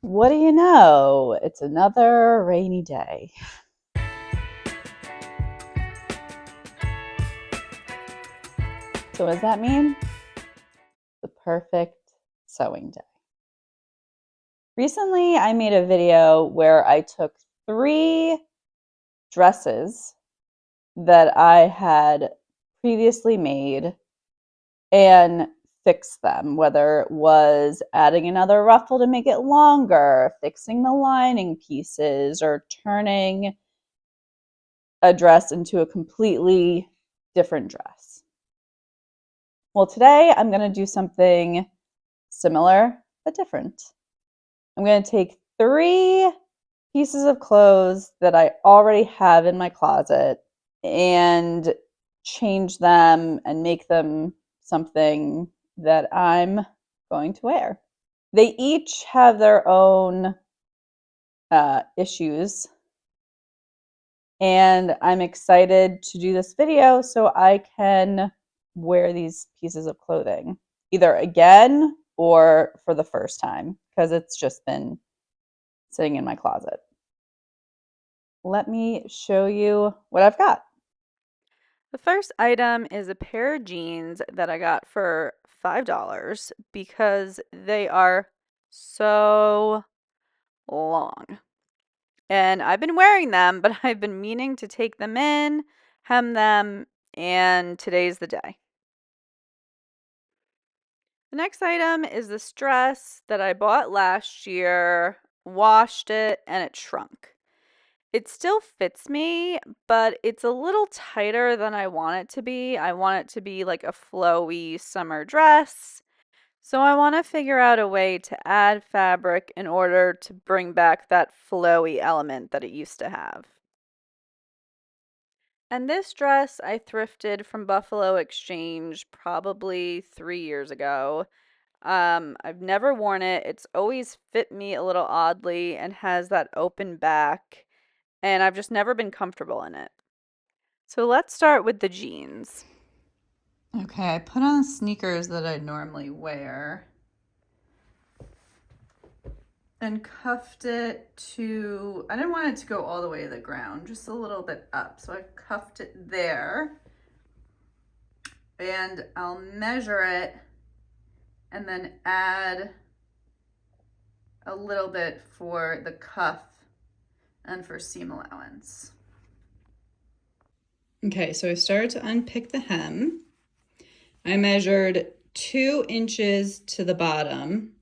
What do you know? It's another rainy day. So, what does that mean? The perfect sewing day. Recently, I made a video where I took 3 dresses that I had previously made and fixed them, whether it was adding another ruffle to make it longer, fixing the lining pieces, or turning a dress into a completely different dress. Well, today I'm going to do something similar but different. I'm going to take 3 pieces of clothes that I already have in my closet and change them and make them something that I'm going to wear. They each have their own issues, and I'm excited to do this video so I can wear these pieces of clothing either again or for the first time because it's just been sitting in my closet. Let me show you what I've got. The first item is a pair of jeans that I got for $5 because they are so long. And I've been wearing them, but I've been meaning to take them in, hem them, and today's the day. The next item is this dress that I bought last year, washed it, and it shrunk. It still fits me, but it's a little tighter than I want it to be. I want it to be like a flowy summer dress. So I want to figure out a way to add fabric in order to bring back that flowy element that it used to have. And this dress I thrifted from Buffalo Exchange probably 3 years ago. I've never worn it. It's always fit me a little oddly and has that open back, and I've just never been comfortable in it. So let's start with the jeans. Okay, I put on sneakers that I normally wear and cuffed it to, I didn't want it to go all the way to the ground, just a little bit up. So I cuffed it there and I'll measure it and then add a little bit for the cuff and for seam allowance. Okay, so I started to unpick the hem. I measured 2 inches to the bottom,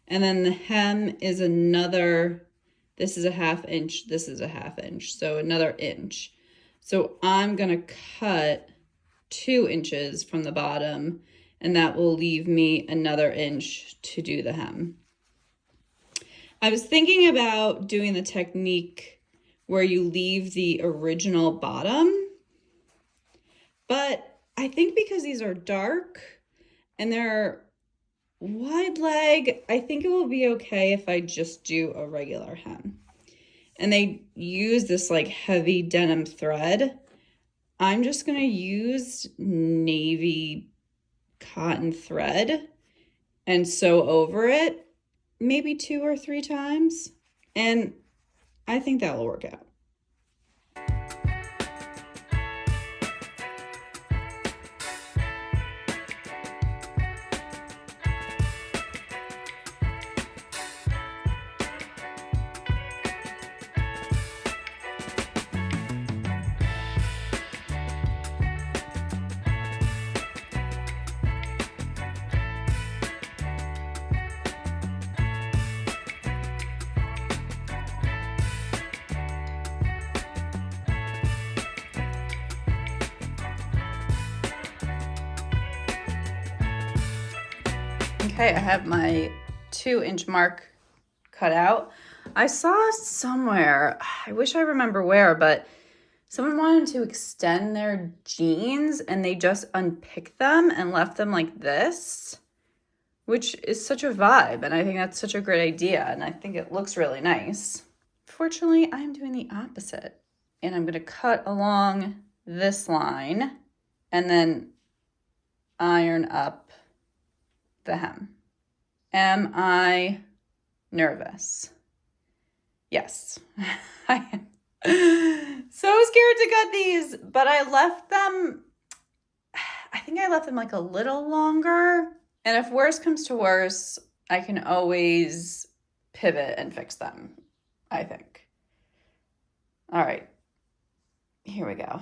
and then the hem is another, this is a 1/2 inch, this is a 1/2 inch, so another inch. So I'm gonna cut 2 inches from the bottom, and that will leave me another inch to do the hem. I was thinking about doing the technique where you leave the original bottom, but I think because these are dark and they're wide leg, I think it will be okay if I just do a regular hem. And they use this like heavy denim thread. I'm just gonna use navy cotton thread and sew over it maybe 2 or 3 times. And I think that will work out. Okay, I have my 2-inch mark cut out. I saw somewhere, I wish I remember where, but someone wanted to extend their jeans and they just unpicked them and left them like this, which is such a vibe. And I think that's such a great idea. And I think it looks really nice. Fortunately, I'm doing the opposite. And I'm going to cut along this line and then iron up the hem. Am I nervous. Yes, I am so scared to cut these, but I left them, I think I left them like a little longer. And if worse comes to worse, I can always pivot and fix them, I think. All right, here we go.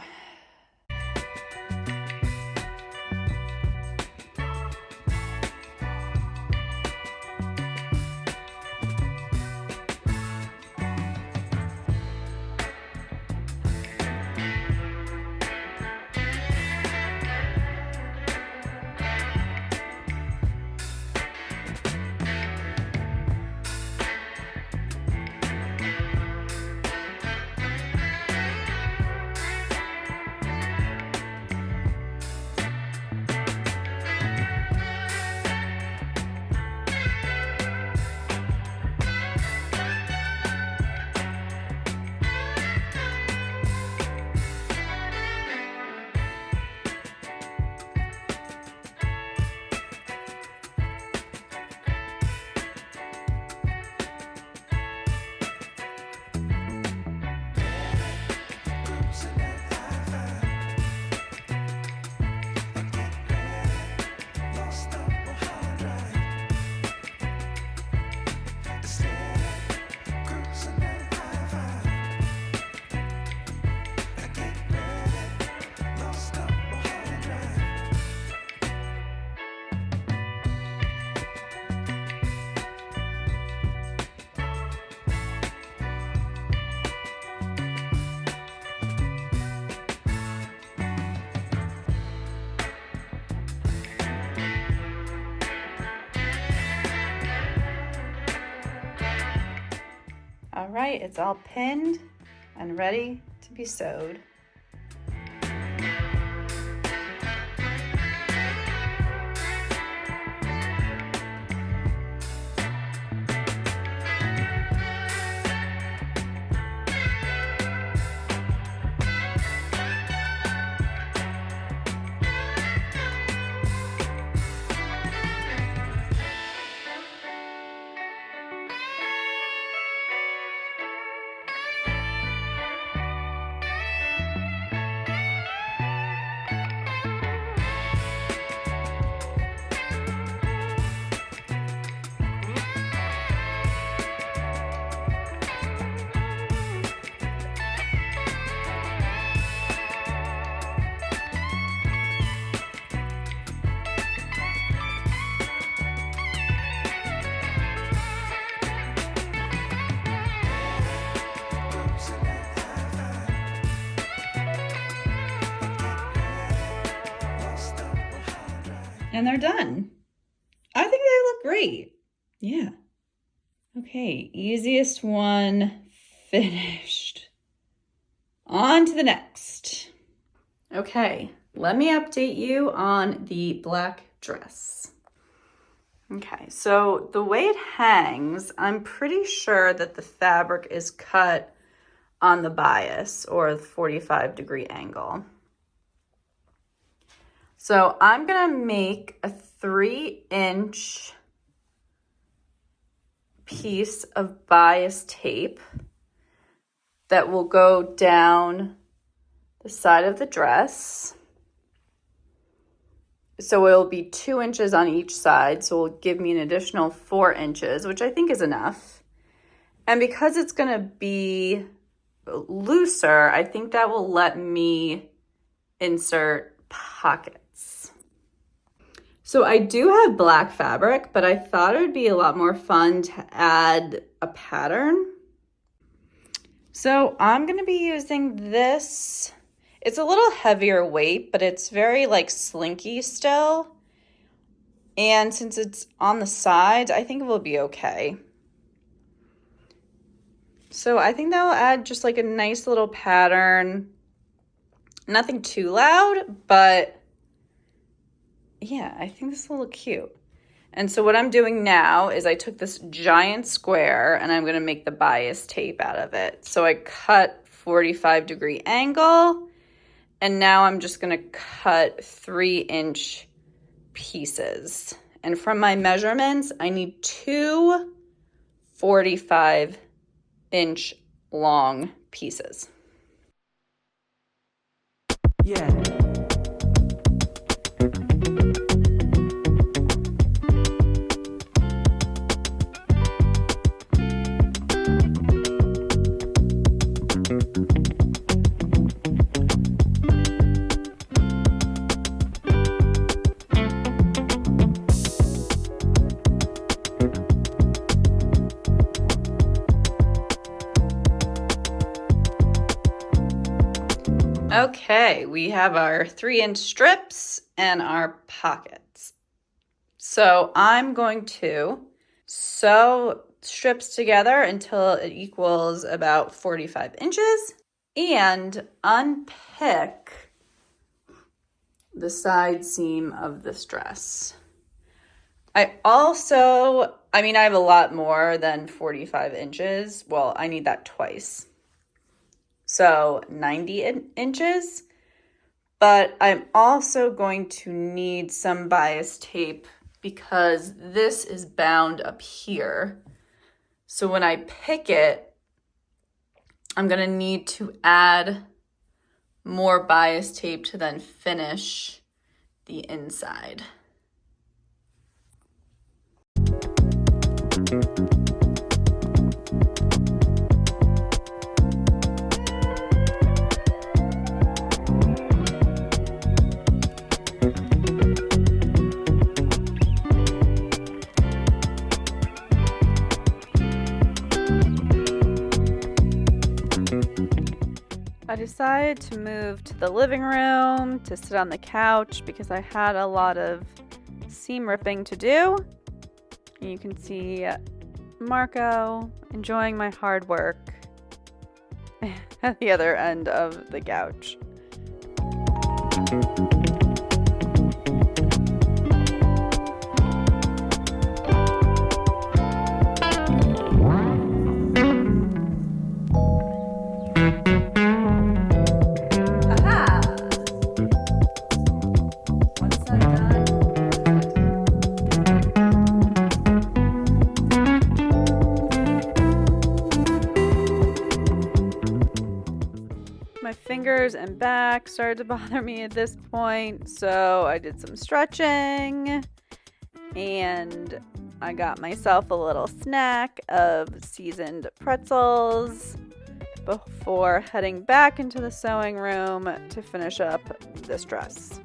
All right, it's all pinned and ready to be sewed. And they're done. I think they look great. Yeah. Okay, easiest one finished. On to the next. Okay, let me update you on the black dress. Okay, so the way it hangs, I'm pretty sure that the fabric is cut on the bias or the 45-degree angle. So I'm gonna make a 3-inch piece of bias tape that will go down the side of the dress. So it'll be 2 inches on each side, so it'll give me an additional 4 inches, which I think is enough. And because it's gonna be looser, I think that will let me insert pockets. So I do have black fabric, but I thought it would be a lot more fun to add a pattern. So I'm gonna be using this. It's a little heavier weight, but it's very like slinky still. And since it's on the sides, I think it will be okay. So I think that will add just like a nice little pattern. Nothing too loud, but yeah, I think this will look cute. And so what I'm doing now is I took this giant square and I'm gonna make the bias tape out of it. So I cut 45-degree angle, and now I'm just gonna cut 3-inch pieces. And from my measurements, I need 2 45-inch long pieces. Yeah. Okay, we have our 3-inch strips and our pockets. So I'm going to sew strips together until it equals about 45 inches and unpick the side seam of this dress. I have a lot more than 45 inches. Well, I need that twice. So 90 inches. But I'm also going to need some bias tape because this is bound up here. So when I pick it, I'm going to need to add more bias tape to then finish the inside. I decided to move to the living room to sit on the couch because I had a lot of seam ripping to do. And you can see Marco enjoying my hard work at the other end of the couch. My fingers and back started to bother me at this point, so I did some stretching and I got myself a little snack of seasoned pretzels before heading back into the sewing room to finish up this dress.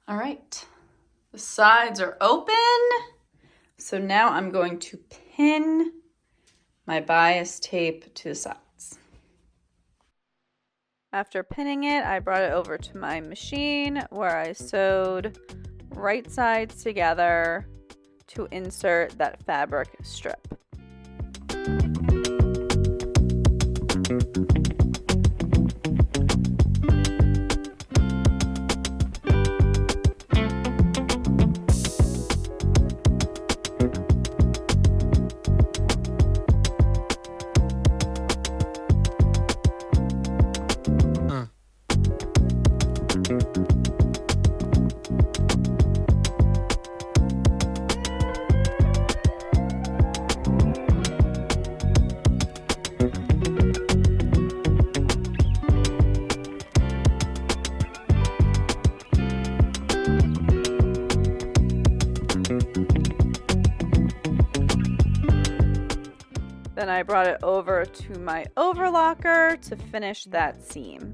All right, the sides are open. So now I'm going to pin my bias tape to the sides. After pinning it, I brought it over to my machine where I sewed right sides together to insert that fabric strip. Then I brought it over to my overlocker to finish that seam.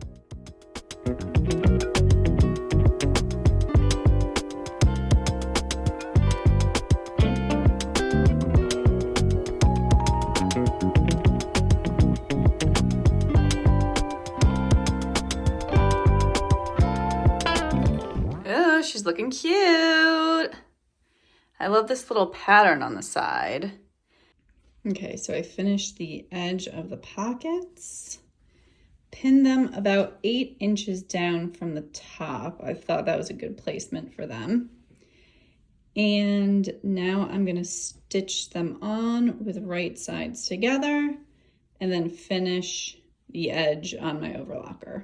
Oh, she's looking cute. I love this little pattern on the side. Okay, so I finished the edge of the pockets, pinned them about 8 inches down from the top. I thought that was a good placement for them. And now I'm going to stitch them on with right sides together and then finish the edge on my overlocker.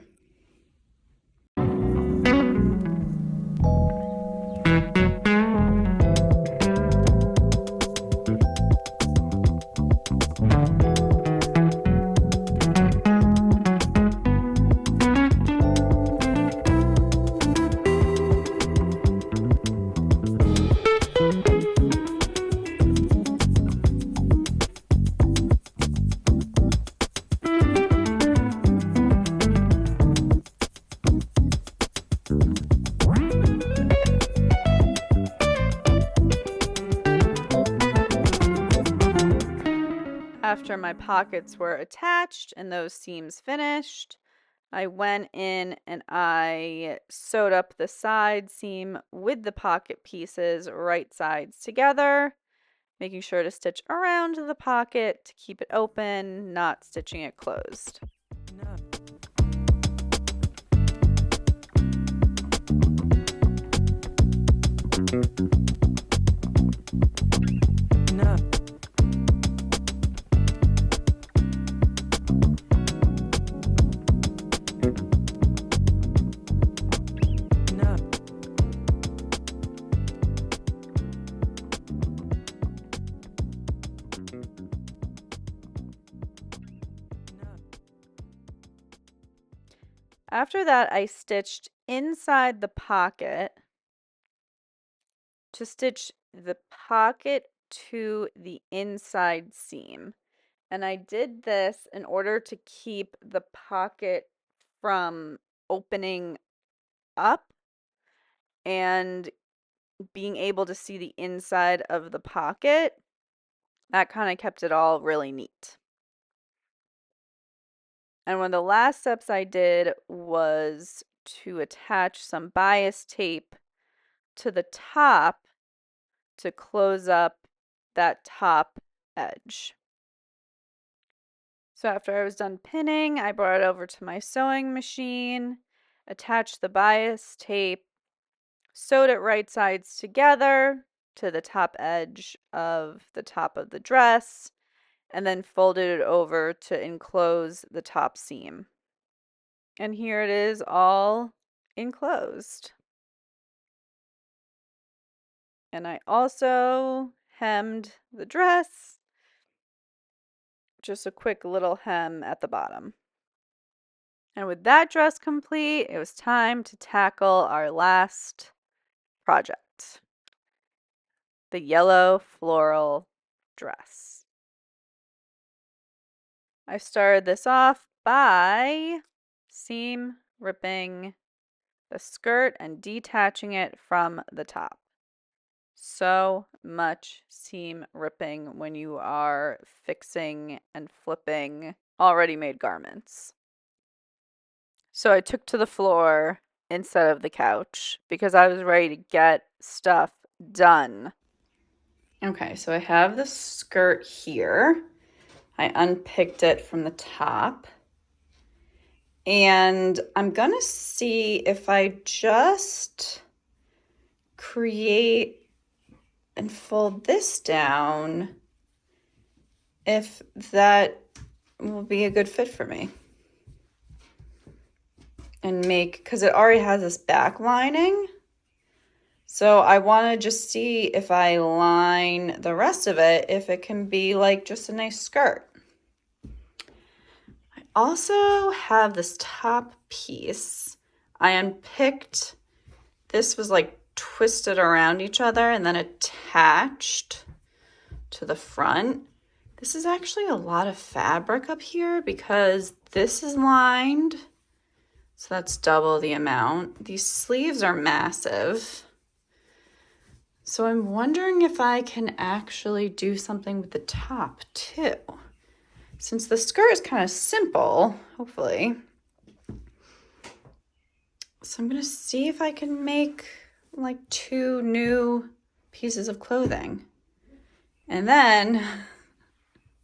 after my pockets were attached and those seams finished, I went in and I sewed up the side seam with the pocket pieces right sides together, making sure to stitch around the pocket to keep it open, not stitching it closed. After that, I stitched inside the pocket to stitch the pocket to the inside seam. And I did this in order to keep the pocket from opening up and being able to see the inside of the pocket. That kind of kept it all really neat. And one of the last steps I did was to attach some bias tape to the top to close up that top edge. So after I was done pinning, I brought it over to my sewing machine, attached the bias tape, sewed it right sides together to the top edge of the top of the dress, and then folded it over to enclose the top seam. And here it is all enclosed. And I also hemmed the dress, just a quick little hem at the bottom. And with that dress complete, it was time to tackle our last project, the yellow floral dress. I started this off by seam ripping the skirt and detaching it from the top. So much seam ripping when you are fixing and flipping already made garments. So I took to the floor instead of the couch because I was ready to get stuff done. Okay, so I have the skirt here. I unpicked it from the top. And I'm gonna see if I just create and fold this down, if that will be a good fit for me. And make, because it already has this back lining. So I want to just see if I line the rest of it, if it can be like just a nice skirt. I also have this top piece. I unpicked, this was like twisted around each other and then attached to the front. This is actually a lot of fabric up here because this is lined, so that's double the amount. These sleeves are massive. So I'm wondering if I can actually do something with the top too. Since the skirt is kind of simple, hopefully. So I'm gonna see if I can make like 2 new pieces of clothing. And then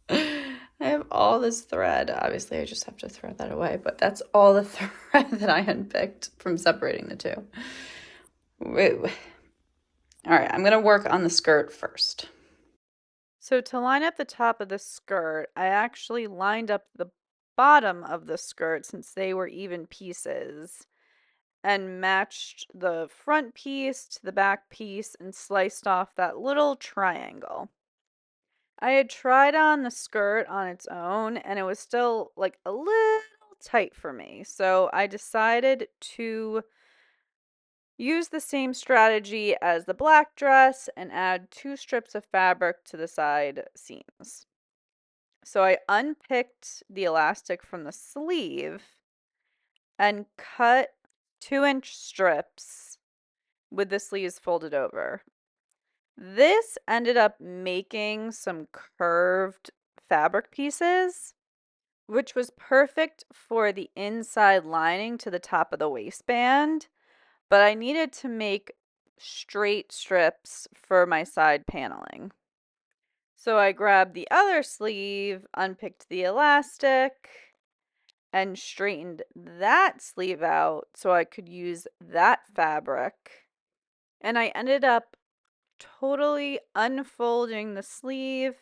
I have all this thread. Obviously, I just have to throw that away, but that's all the thread that I unpicked from separating the two. Woo. All right, I'm going to work on the skirt first. So to line up the top of the skirt, I actually lined up the bottom of the skirt since they were even pieces and matched the front piece to the back piece and sliced off that little triangle. I had tried on the skirt on its own and it was still like a little tight for me. So I decided to use the same strategy as the black dress and add 2 strips of fabric to the side seams. So I unpicked the elastic from the sleeve and cut 2-inch strips with the sleeves folded over. This ended up making some curved fabric pieces, which was perfect for the inside lining to the top of the waistband, but I needed to make straight strips for my side paneling. So I grabbed the other sleeve, unpicked the elastic, and straightened that sleeve out so I could use that fabric. And I ended up totally unfolding the sleeve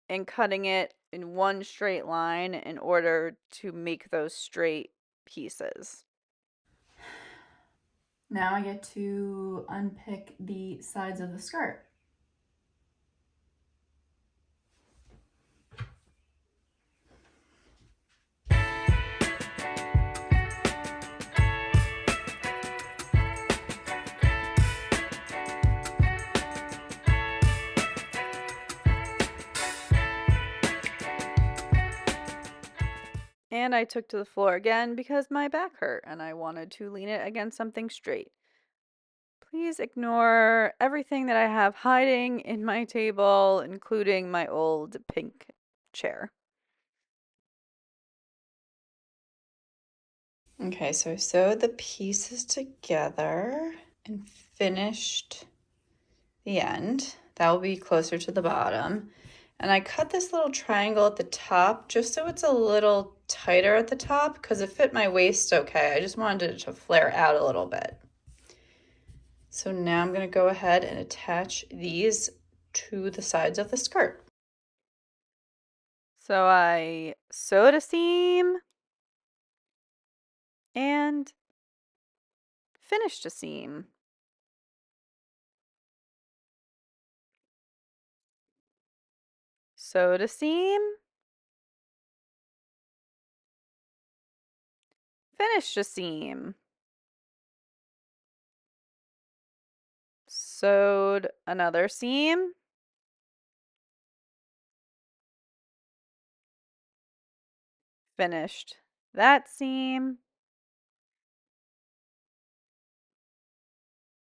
and cutting it in one straight line in order to make those straight pieces. Now I get to unpick the sides of the skirt. And I took to the floor again because my back hurt and I wanted to lean it against something straight. Please ignore everything that I have hiding in my table, including my old pink chair. Okay, so I sewed the pieces together and finished the end. That will be closer to the bottom. And I cut this little triangle at the top just so it's a little tighter at the top because it fit my waist okay. I just wanted it to flare out a little bit. So now I'm going to go ahead and attach these to the sides of the skirt. So I sewed a seam and finished a seam. Sewed a seam, finished a seam. Sewed another seam, finished that seam.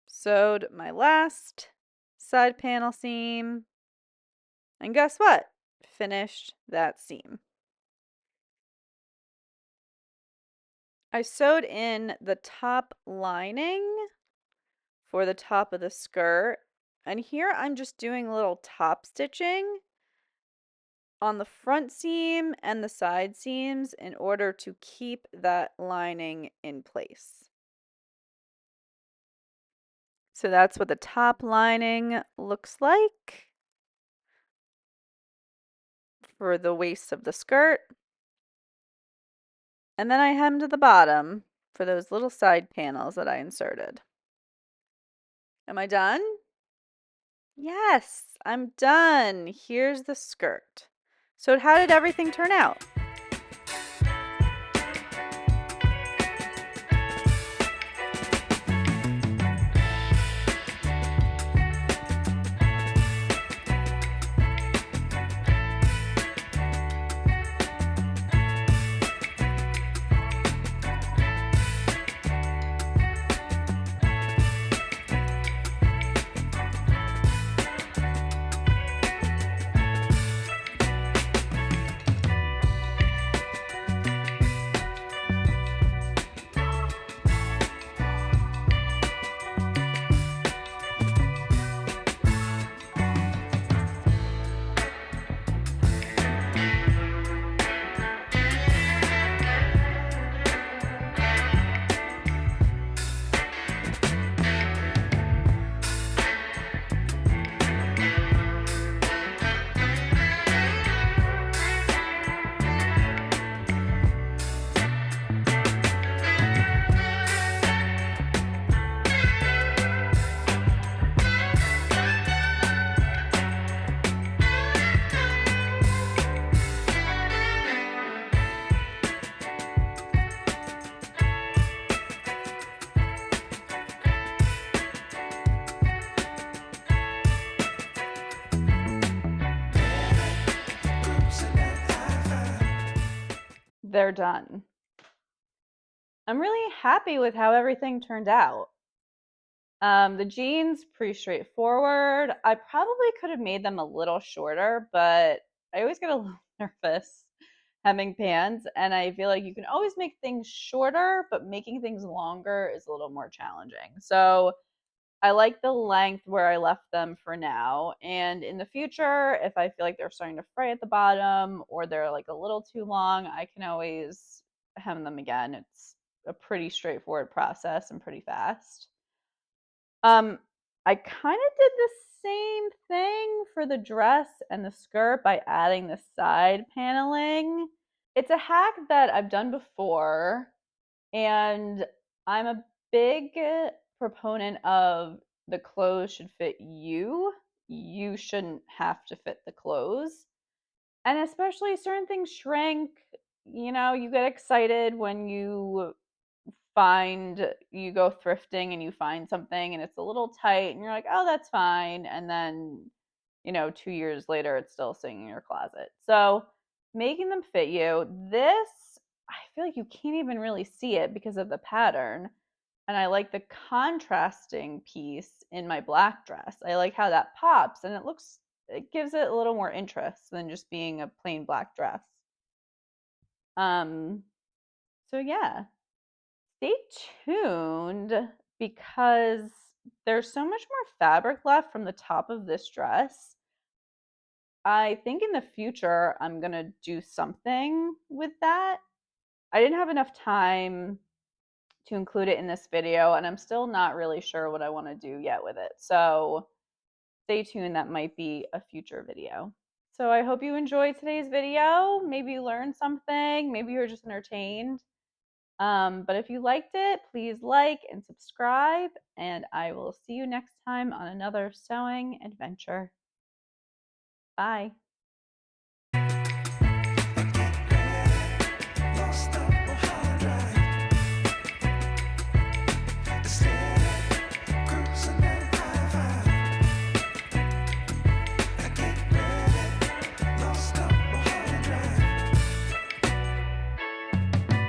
Sewed my last side panel seam, and guess what? Finished that seam. I sewed in the top lining for the top of the skirt, and here I'm just doing a little top stitching on the front seam and the side seams in order to keep that lining in place. So that's what the top lining looks like for the waist of the skirt. And then I hemmed the bottom for those little side panels that I inserted. Am I done? Yes, I'm done. Here's the skirt. So how did everything turn out? They're done. I'm really happy with how everything turned out. The jeans, pretty straightforward. I probably could have made them a little shorter, but I always get a little nervous hemming pants, and I feel like you can always make things shorter, but making things longer is a little more challenging. So I like the length where I left them for now. And in the future, if I feel like they're starting to fray at the bottom or they're like a little too long, I can always hem them again. It's a pretty straightforward process and pretty fast. Um, I kind of did the same thing for the dress and the skirt by adding the side paneling. It's a hack that I've done before, and I'm a big proponent of the clothes should fit you. You shouldn't have to fit the clothes. And especially certain things shrink. You get excited when you go thrifting and you find something and it's a little tight and you're like, oh, that's fine. And then, 2 years later, it's still sitting in your closet. So making them fit you, I feel like you can't even really see it because of the pattern. And I like the contrasting piece in my black dress. I like how that pops and it gives it a little more interest than just being a plain black dress. Um, so yeah, stay tuned because there's so much more fabric left from the top of this dress. I think in the future, I'm going to do something with that. I didn't have enough time to include it in this video, and I'm still not really sure what I want to do yet with it. So stay tuned, that might be a future video. So I hope you enjoyed today's video. Maybe you learned something, maybe you were just entertained. But if you liked it, please like and subscribe, and I will see you next time on another sewing adventure. Bye.